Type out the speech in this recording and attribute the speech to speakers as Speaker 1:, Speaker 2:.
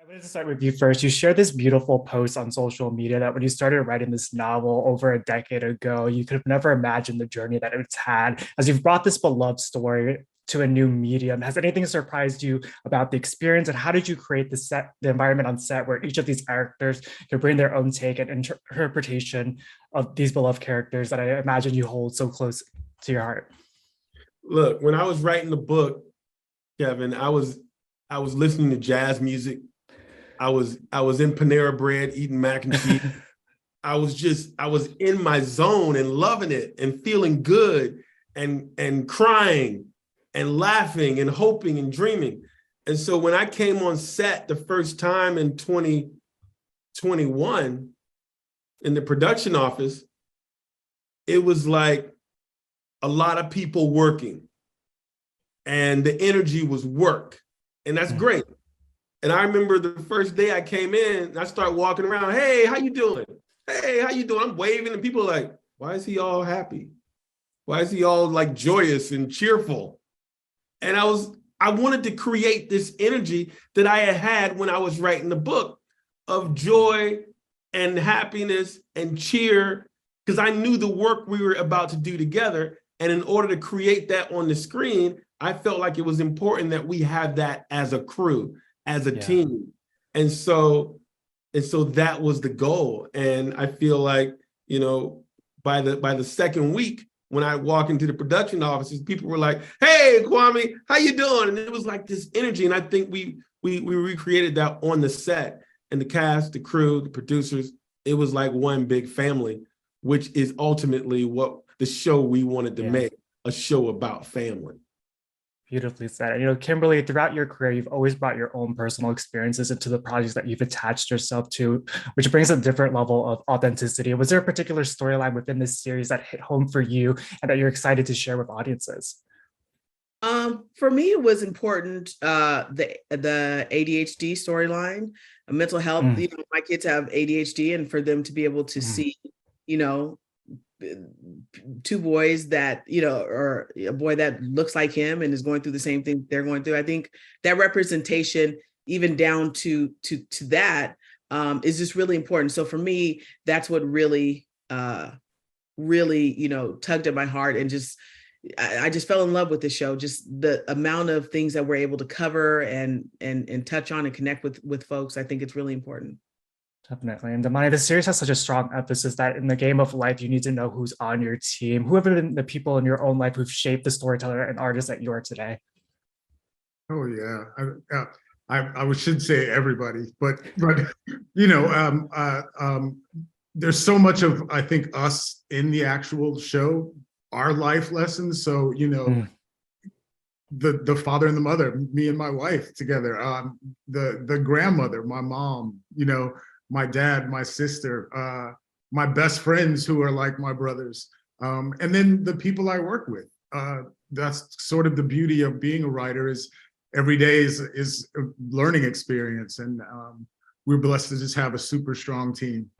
Speaker 1: wanted to start with you first. You shared this beautiful post on social media that when you started writing this novel over a decade ago, you could have never imagined the journey that it's had. As you've brought this beloved story to a new medium, has anything surprised you about the experience? And how did you create the environment on set where each of these characters could bring their own take and interpretation of these beloved characters that I imagine you hold so close to your heart?
Speaker 2: Look, when I was writing the book, Kevin, I was listening to jazz music. I was in Panera Bread eating mac and cheese. I was in my zone and loving it and feeling good and crying and laughing and hoping and dreaming. And so when I came on set the first time in 2021 in the production office, it was like a lot of people working and the energy was work. And that's great. And I remember the first day I came in, I start walking around, hey, how you doing? Hey, how you doing? I'm waving and people are like, why is he all happy? Why is he all like joyous and cheerful? And I wanted to create this energy that I had when I was writing the book of joy and happiness and cheer, because I knew the work we were about to do together. And in order to create that on the screen, I felt like it was important that we have that as a crew, as a team. And so that was the goal. And I feel like, by the second week, when I walk into the production offices, people were like, hey, Kwame, how you doing? And it was like this energy. And I think we recreated that on the set, and the cast, the crew, the producers. It was like one big family, which is ultimately what the show we wanted to make, a show about family.
Speaker 1: Beautifully said. And, Kimberly, throughout your career, you've always brought your own personal experiences into the projects that you've attached yourself to, which brings a different level of authenticity. Was there a particular storyline within this series that hit home for you and that you're excited to share with audiences?
Speaker 3: For me, it was important, the ADHD storyline, mental health. My kids have ADHD, and for them to be able to see, two boys that, or a boy that looks like him and is going through the same thing they're going through. I think that representation, even down to that, is just really important. So for me, that's what really, tugged at my heart, and I just fell in love with the show. Just the amount of things that we're able to cover and touch on and connect with folks. I think it's really important.
Speaker 1: Definitely. And Damani, the series has such a strong emphasis that in the game of life, you need to know who's on your team. Who have been the people in your own life who've shaped the storyteller and artist that you are today?
Speaker 4: Oh, yeah. I should say everybody, but there's so much of, I think, us in the actual show, our life lessons. So, the father and the mother, me and my wife together, the grandmother, my mom, my dad, my sister, my best friends who are like my brothers, and then the people I work with. That's sort of the beauty of being a writer, is every day is a learning experience, and we're blessed to just have a super strong team.